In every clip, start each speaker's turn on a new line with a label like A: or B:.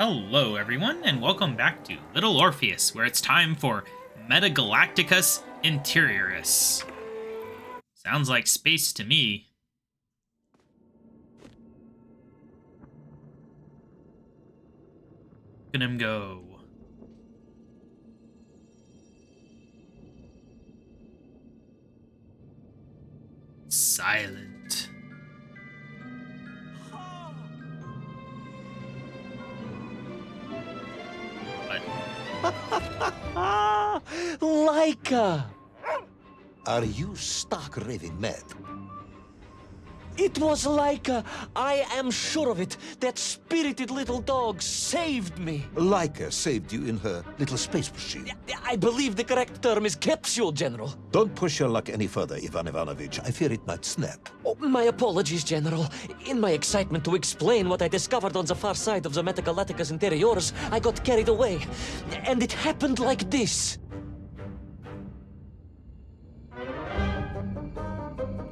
A: Hello, everyone, and welcome back to Little Orpheus, where it's time for Metagalacticus Interiorus. Sounds like space to me. Look at him go. Silent.
B: Laika!
C: Are you stark raving mad?
B: It was Laika! I am sure of it! That spirited little dog saved me!
C: Laika saved you in her little space machine.
B: I believe the correct term is capsule, General.
C: Don't push your luck any further, Ivan Ivanovich. I fear it might snap.
B: Oh, my apologies, General. In my excitement to explain what I discovered on the far side of the Metagalacticus Interiorus, I got carried away. And it happened like this.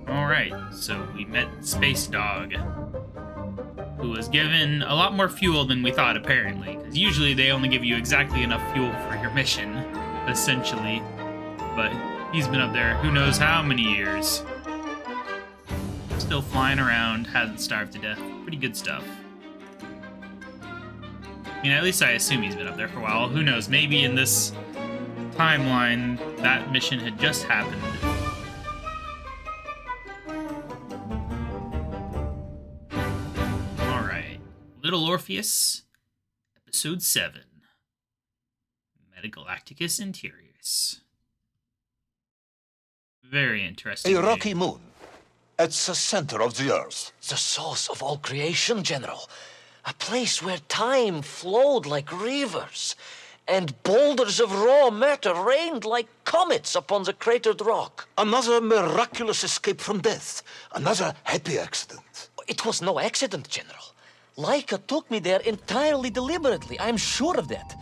A: Alright, so we met Space Dog, who was given a lot more fuel than we thought, apparently. Because usually they only give you exactly enough fuel for your mission, essentially. But he's been up there who knows how many years. Still flying around, hasn't starved to death. Pretty good stuff. I mean, at least I assume he's been up there for a while. Who knows, maybe in this timeline, that mission had just happened. Little Orpheus, Episode 7, Metagalacticus Interiorus. Very interesting.
C: A rocky moon. It's the center of the Earth.
B: The source of all creation, General. A place where time flowed like rivers, and boulders of raw matter rained like comets upon the cratered rock.
C: Another miraculous escape from death. Another happy accident.
B: It was no accident, General. Laika took me there entirely deliberately. I'm sure of that.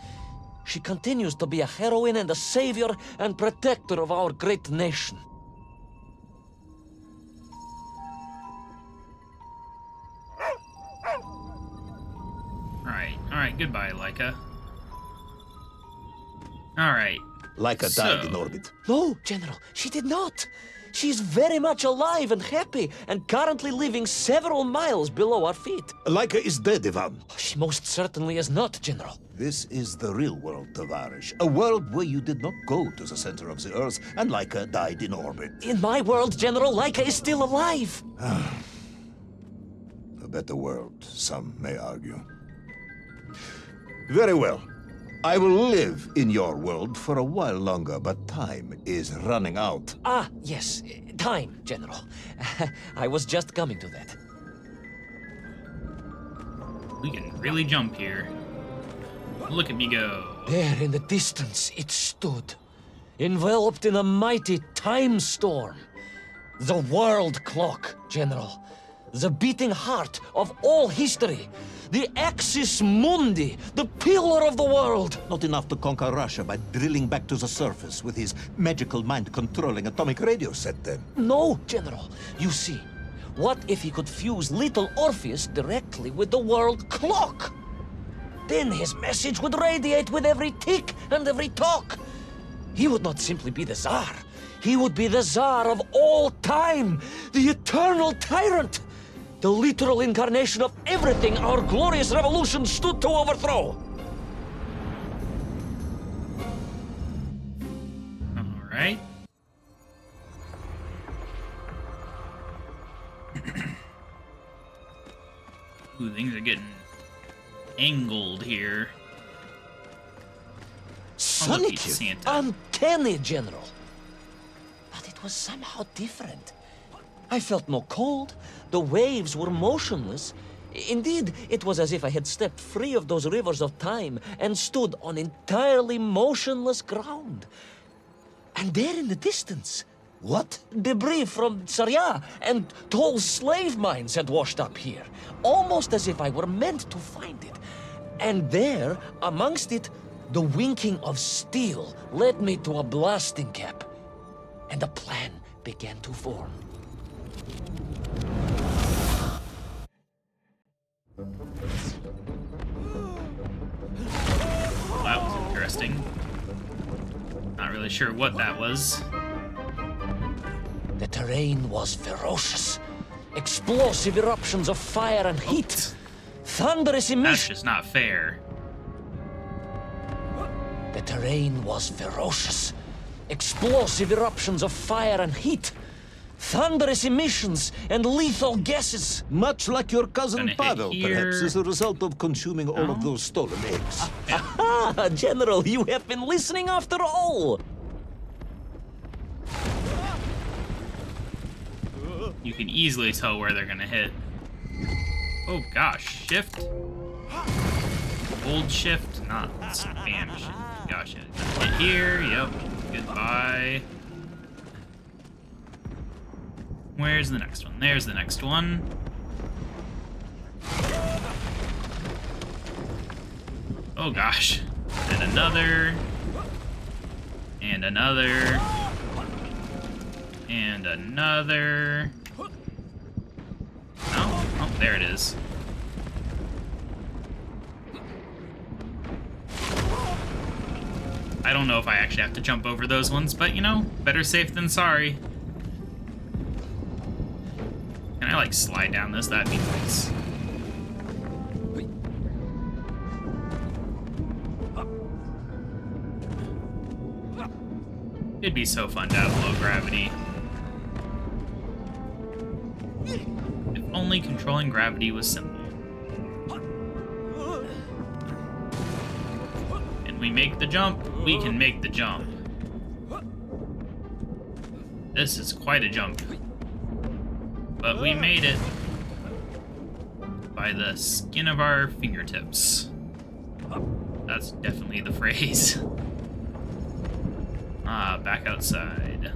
B: She continues to be a heroine and a savior and protector of our great nation.
A: Alright, goodbye, Laika. Alright.
C: Laika died in orbit.
B: No, General, she did not. She is very much alive and happy, and currently living several miles below our feet.
C: Laika is dead, Ivan.
B: She most certainly is not, General.
C: This is the real world, Tavarish. A world where you did not go to the center of the Earth, and Laika died in orbit.
B: In my world, General, Laika is still alive.
C: A better world, some may argue. Very well. I will live in your world for a while longer, but time is running out.
B: Ah, yes. Time, General. I was just coming to that.
A: We can really jump here. Look at me go.
B: There in the distance it stood, enveloped in a mighty time storm. The world clock, General. The beating heart of all history. The Axis Mundi, the pillar of the world.
C: Not enough to conquer Russia by drilling back to the surface with his magical mind-controlling atomic radio set then.
B: No, General. You see, what if he could fuse Little Orpheus directly with the world clock? Then his message would radiate with every tick and every talk. He would not simply be the Tsar. He would be the Tsar of all time, the eternal tyrant. The literal incarnation of everything our glorious revolution stood to overthrow.
A: All right. Ooh, things are getting angled here.
C: Sonic,
A: Santa.
B: Uncanny, General. But it was somehow different. I felt no cold. The waves were motionless. Indeed, it was as if I had stepped free of those rivers of time and stood on entirely motionless ground. And there in the distance...
C: What?
B: Debris from Tsarya and tall slave mines had washed up here, almost as if I were meant to find it. And there, amongst it, the winking of steel led me to a blasting cap, and a plan began to form.
A: interesting. Not really sure what that was.
B: The terrain was ferocious. Explosive eruptions of fire and heat. Thunderous
A: That's
B: emissions.
A: just not fair.
B: The terrain was ferocious. Explosive eruptions of fire and heat. Thunderous emissions and lethal gases.
C: Much like your cousin
A: Gonna hit
C: Pavel, perhaps,
A: here.
C: as a result of consuming all of
A: No.
C: those stolen eggs.
B: Ah, General, you have been listening after all.
A: You can easily tell where they're gonna hit. Oh gosh, shift. Hold shift, not spam shift. Gosh, hit here, yep. Goodbye. Where's the next one? There's the next one. Oh gosh. And another. And another. And another. No? Oh, there it is. I don't know if I actually have to jump over those ones, but you know, better safe than sorry. Can I like slide down this? That'd be nice. It'd be so fun to have low gravity. If only controlling gravity was simple. Can we make the jump? We can make the jump. This is quite a jump. But we made it by the skin of our fingertips. That's definitely the phrase. Ah, back outside.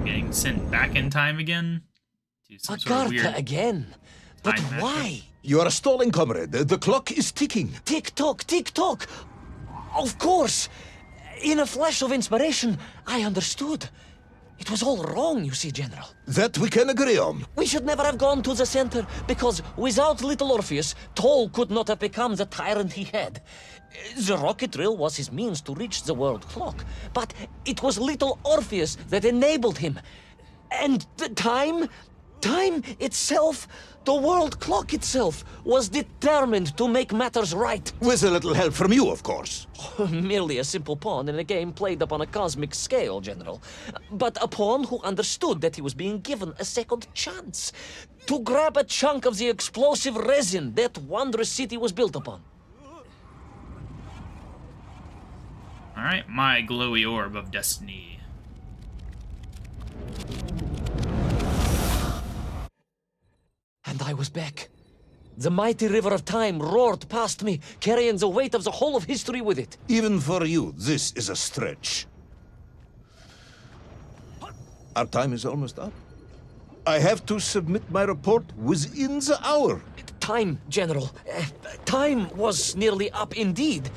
A: Getting sent back in time again? To some sort of
B: Agartha
A: weird
B: again. But
A: time
B: why?
A: metric.
C: You are stalling, comrade. The clock is ticking.
B: Tick-tock, tick-tock. Of course. In a flash of inspiration, I understood. It was all wrong, you see, General.
C: That we can agree on.
B: We should never have gone to the center, because without Little Orpheus, Toll could not have become the tyrant he had. The rocket drill was his means to reach the world clock, but it was Little Orpheus that enabled him. And the time itself, the world clock itself, was determined to make matters right.
C: With a little help from you, of course.
B: Merely a simple pawn in a game played upon a cosmic scale, General. But a pawn who understood that he was being given a second chance to grab a chunk of the explosive resin that wondrous city was built upon.
A: Alright, my glowy orb of destiny.
B: And I was back. The mighty river of time roared past me, carrying the weight of the whole of history with it.
C: Even for you, this is a stretch. Our time is almost up. I have to submit my report within the hour.
B: Time, General. Time was nearly up indeed.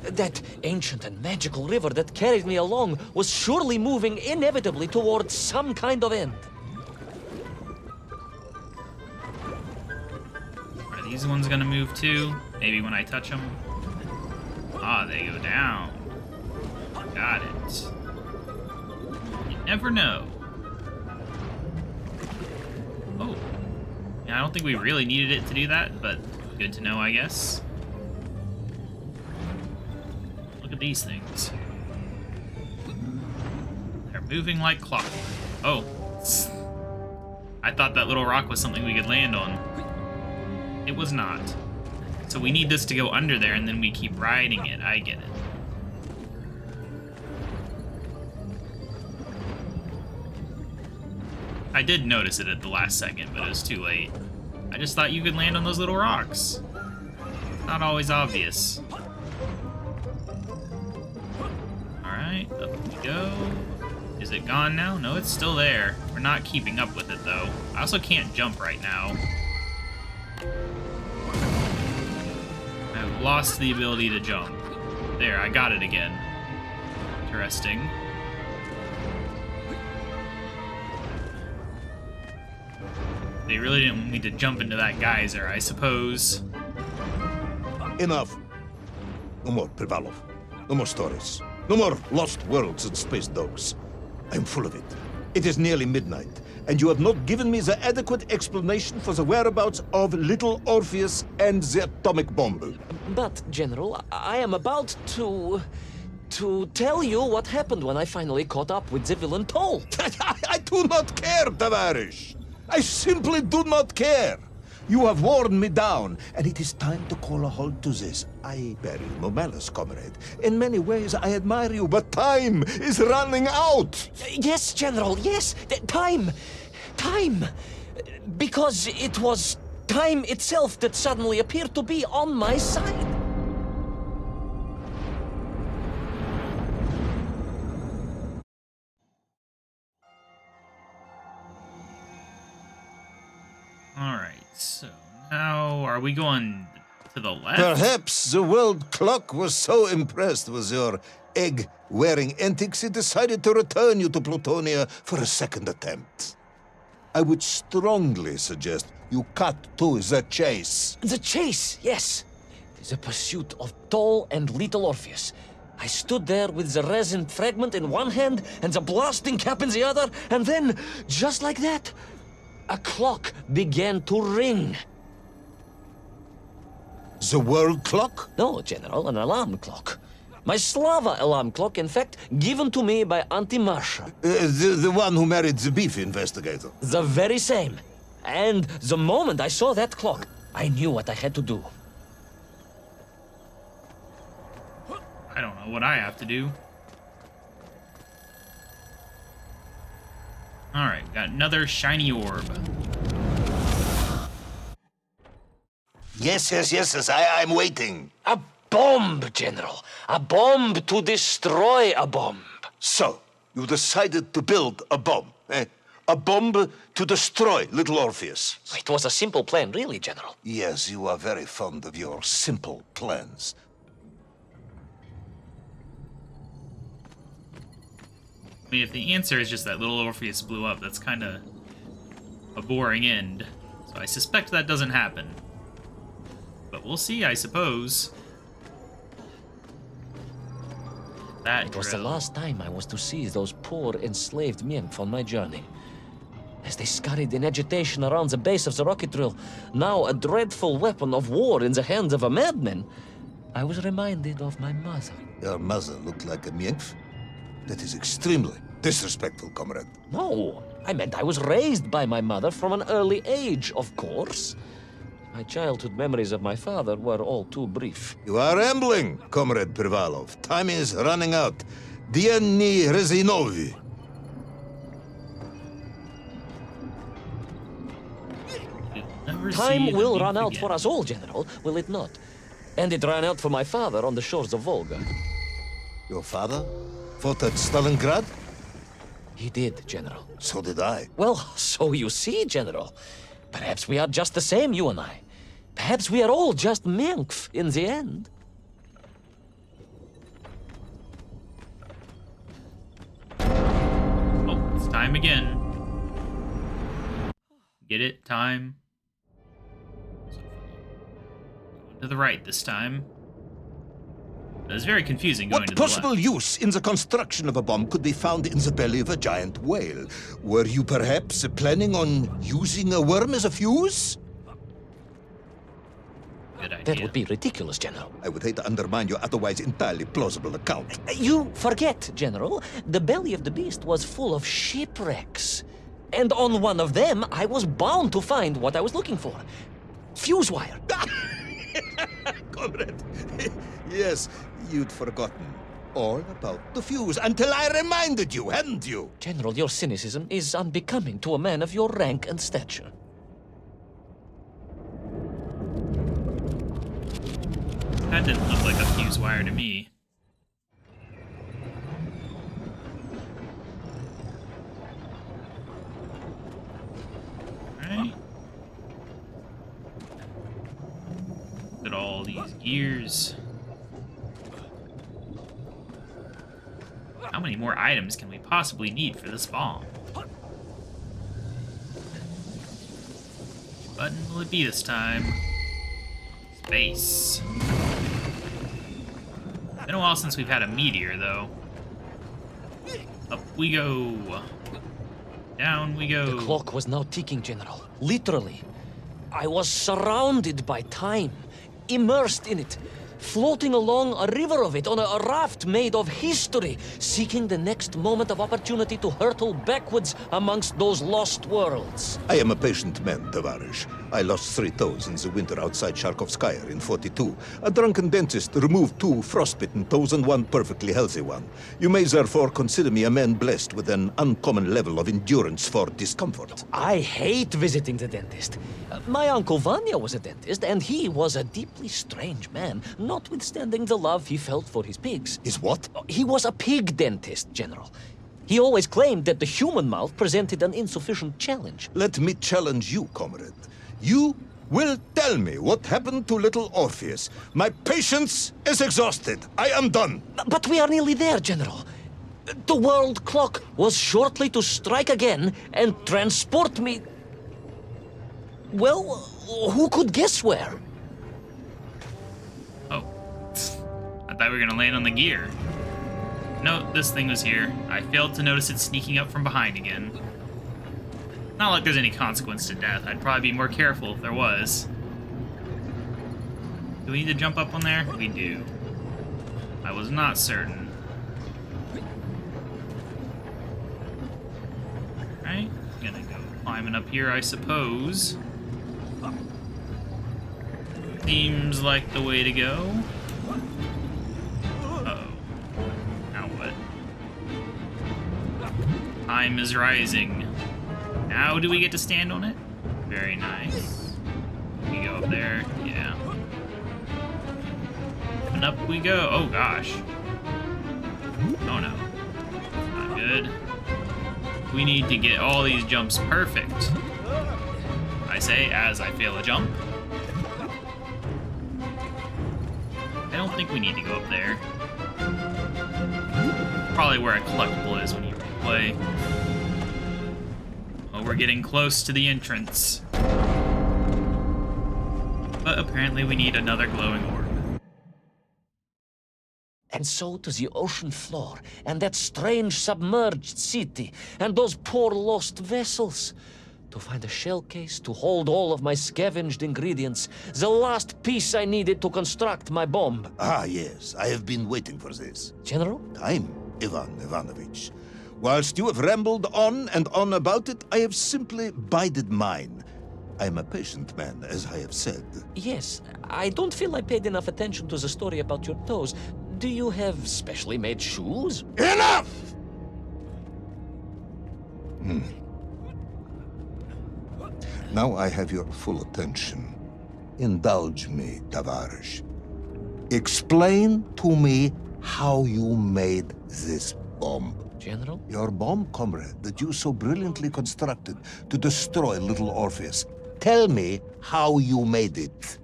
B: That ancient and magical river that carried me along was surely moving inevitably towards some kind of end.
A: Are these ones gonna move too? Maybe when I touch them? Ah, they go down. Got it. You never know. Oh. Yeah, I don't think we really needed it to do that, but good to know, I guess. Look at these things. They're moving like clockwork. Oh. I thought that little rock was something we could land on. It was not. So we need this to go under there, and then we keep riding it. I get it. I did notice it at the last second, but it was too late. I just thought you could land on those little rocks. It's not always obvious. Alright, up we go. Is it gone now? No, it's still there. We're not keeping up with it, though. I also can't jump right now. I've lost the ability to jump. There, I got it again. Interesting. They really didn't want me to jump into that geyser, I suppose.
C: Enough. No more Privalov. No more stories. No more lost worlds and space dogs. I'm full of it. It is nearly midnight, and you have not given me the adequate explanation for the whereabouts of Little Orpheus and the atomic bomb.
B: But, General, I am about to tell you what happened when I finally caught up with the villain Toll.
C: I do not care, Tavarish. I simply do not care. You have worn me down, and it is time to call a halt to this. I bear you no malice, comrade. In many ways, I admire you, but time is running out.
B: Yes, General, yes. Time. Time. Because it was time itself that suddenly appeared to be on my side.
A: Alright, so now are we going to the left?
C: Perhaps the world clock was so impressed with your egg-wearing antics, it decided to return you to Plutonia for a second attempt. I would strongly suggest you cut to the chase.
B: The chase, yes. The pursuit of Toll and Little Orpheus. I stood there with the resin fragment in one hand and the blasting cap in the other, and then, just like that, a clock began to ring.
C: The world clock?
B: No, General, an alarm clock. My Slava alarm clock, in fact, given to me by Auntie Marsha.
C: The one who married the beef investigator.
B: The very same. And the moment I saw that clock, I knew what I had to do.
A: I don't know what I have to do. Alright, got another shiny orb.
C: Yes, I'm waiting.
B: A bomb, General. A bomb to destroy a bomb.
C: So, you decided to build a bomb, eh? A bomb to destroy Little Orpheus.
B: It was a simple plan, really, General.
C: Yes, you are very fond of your simple plans.
A: I mean, if the answer is just that Little Orpheus blew up, that's kind of a boring end. So I suspect that doesn't happen. But we'll see, I suppose. That
B: It was the last time I was to see those poor enslaved nymph on my journey. As they scurried in agitation around the base of the rocket drill, now a dreadful weapon of war in the hands of a madman, I was reminded of my mother.
C: Your mother looked like a nymph? That is extremely disrespectful, comrade.
B: No, I meant I was raised by my mother from an early age, of course. My childhood memories of my father were all too brief.
C: You are rambling, Comrade Privalov. Time is running out. Diani Rezinovi.
B: Time will run out for us all, General, will it not? And it ran out for my father on the shores of Volga.
C: Your father fought at Stalingrad?
B: He did, General.
C: So did I.
B: Well, so you see, General. Perhaps we are just the same, you and I. Perhaps we are all just Menkf in the end.
A: Oh, it's time again. Get it? Time. Going to the right this time. It was very confusing going
C: What
A: to the
C: possible
A: left.
C: use in the construction of a bomb could be found in the belly of a giant whale? Were you perhaps planning on using a worm as a fuse?
A: Good idea.
B: That would be ridiculous, General.
C: I would hate to undermine your otherwise entirely plausible account.
B: You forget, General. The belly of the beast was full of shipwrecks. And on one of them, I was bound to find what I was looking for. Fuse wire.
C: Comrade, yes, you'd forgotten all about the fuse until I reminded you, hadn't you?
B: General, your cynicism is unbecoming to a man of your rank and stature.
A: That didn't look like a fuse wire to me. Alright. Look at all these gears. How many more items can we possibly need for this bomb? button will it be this time? Space. Been a while since we've had a meteor, though. Up we go. Down we go.
B: The clock was now ticking, General. Literally. I was surrounded by time, immersed in it, floating along a river of it on a raft made of history, seeking the next moment of opportunity to hurtle backwards amongst those lost worlds.
C: I am a patient man, Tavarish. I lost 3 toes in the winter outside Sharkovskaya in 42. A drunken dentist removed 2 frostbitten toes and 1 perfectly healthy one. You may therefore consider me a man blessed with an uncommon level of endurance for discomfort.
B: I hate visiting the dentist. My uncle Vanya was a dentist, and he was a deeply strange man, notwithstanding the love he felt for his pigs.
C: Is what?
B: He was a pig dentist, General. He always claimed that the human mouth presented an insufficient challenge.
C: Let me challenge you, comrade. You will tell me what happened to Little Orpheus. My patience is exhausted. I am done.
B: But we are nearly there, General. The world clock was shortly to strike again and transport me... Well, who could guess where?
A: Oh. I thought we were gonna land on the gear. No, this thing was here. I failed to notice it sneaking up from behind again. Not like there's any consequence to death. I'd probably be more careful if there was. Do we need to jump up on there? We do. I was not certain. Alright, gonna go climbing up here, I suppose. Seems like the way to go. Uh-oh. Now what? Time is rising. Now do we get to stand on it? Very nice. We go up there. Yeah. And up we go. Oh gosh. Oh no. Not good. We need to get all these jumps perfect. I say as I fail a jump. I don't think we need to go up there. Probably where a collectible is when you replay. Well, we're getting close to the entrance. But apparently we need another glowing orb.
B: And so to the ocean floor, and that strange submerged city, and those poor lost vessels. To find a shell case to hold all of my scavenged ingredients, the last piece I needed to construct my bomb.
C: Ah, yes. I have been waiting for this.
B: General?
C: Time, Ivan Ivanovich. Whilst you have rambled on and on about it, I have simply bided mine. I am a patient man, as I have said.
B: Yes, I don't feel I paid enough attention to the story about your toes. Do you have specially made shoes?
C: Enough! Now I have your full attention. Indulge me, Tavarish. Explain to me how you made this bomb.
B: General?
C: Your bomb, comrade, that you so brilliantly constructed to destroy Little Orpheus. Tell me how you made it.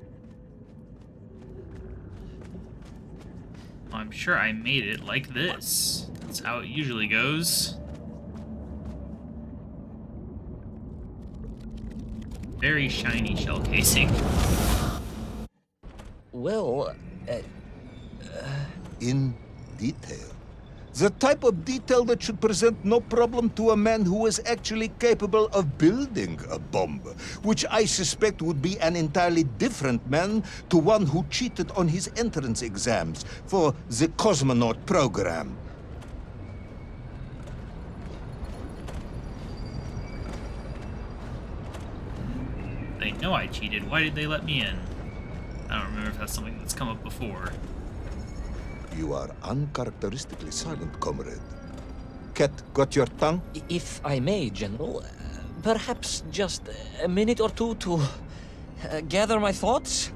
A: I'm sure I made it like this. That's how it usually goes. Very shiny shell casing.
B: Well,
C: In detail. The type of detail that should present no problem to a man who is actually capable of building a bomb, which I suspect would be an entirely different man to one who cheated on his entrance exams for the cosmonaut program.
A: They know I cheated. Why did they let me in? I don't remember if that's something that's come up before.
C: You are uncharacteristically silent, comrade. Cat, got your tongue?
B: if I may, General, perhaps just a minute or two to gather my thoughts?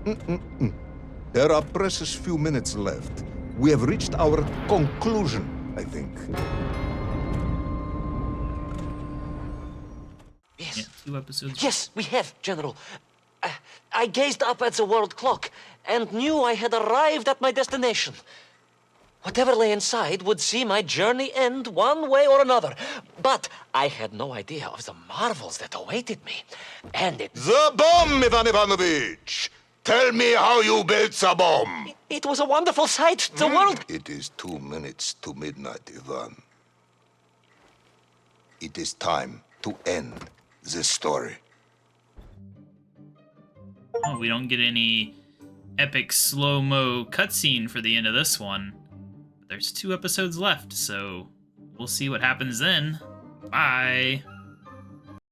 C: There are precious few minutes left. We have reached our conclusion, I think.
B: Yes.
A: Yeah, 2 episodes.
B: Yes, we have, General. I gazed up at the world clock and knew I had arrived at my destination. Whatever lay inside would see my journey end one way or another. But I had no idea of the marvels that awaited me. And
C: The bomb, Ivan Ivanovich! Tell me how you built the bomb!
B: it was a wonderful sight. The world...
C: It is 2 minutes to midnight, Ivan. It is time to end this story.
A: Oh, we don't get any epic slow-mo cutscene for the end of this one. There's 2 episodes left, so we'll see what happens then. Bye!